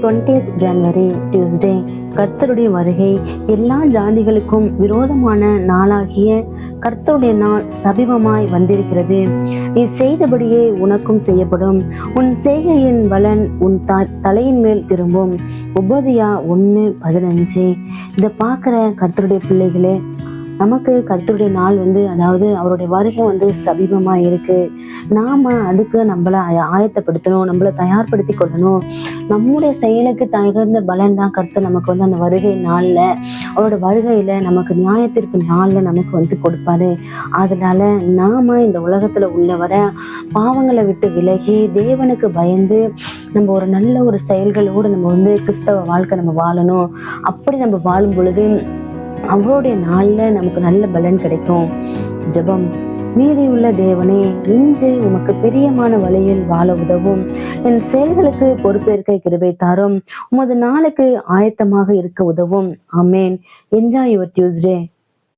20th ஜனவரி Tuesday. கர்த்தருடைய வருகை எல்லா ஜாதிகளுக்கும் விரோதமான நாளாகிய கர்த்தருடைய நாள் சமீபமாய் வந்திருக்கிறது. நீ செய்தபடியே உனக்கும் செய்யப்படும், உன் செய்கையின் பலன் உன் தலையின் மேல் திரும்பும். உபதியா 1:15. இதை பார்க்குற கர்த்தருடைய பிள்ளைகளே, நமக்கு கர்த்தருடைய நாள் அதாவது அவருடைய வருகை சமீபமா இருக்கு. நாம அதுக்கு நம்மளை ஆயத்தப்படுத்தணும், நம்மளை தயார்படுத்தி கொள்ளணும். நம்முடைய செயலுக்கு தகுந்த பலன் தான் கர்த்தர் நமக்கு அந்த வருகை நாள்ல, அவரோட வருகையில நமக்கு நியாயத்திற்கு நாள்ல நமக்கு கொடுப்பாரு. அதனால நாம இந்த உலகத்துல உள்ளவர பாவங்களை விட்டு விலகி தேவனுக்கு பயந்து நம்ம ஒரு நல்ல ஒரு செயல்களோடு நம்ம கிறிஸ்தவ வாழ்க்கை நம்ம வாழணும். அப்படி நம்ம வாழும் பொழுது அவருடைய நாள்ல நமக்கு நல்ல பலன் கிடைக்கும். ஜெபம். நீதியுள்ள தேவனே, இன்று உமக்கு பிரியமான வழியில் வாழ உதவும். என் செயல்களுக்கு பொறுப்பேற்க கிருபை தாரும். உமது நாளுக்கு ஆயத்தமாக இருக்க உதவும். ஆமேன். Enjoy your Tuesday.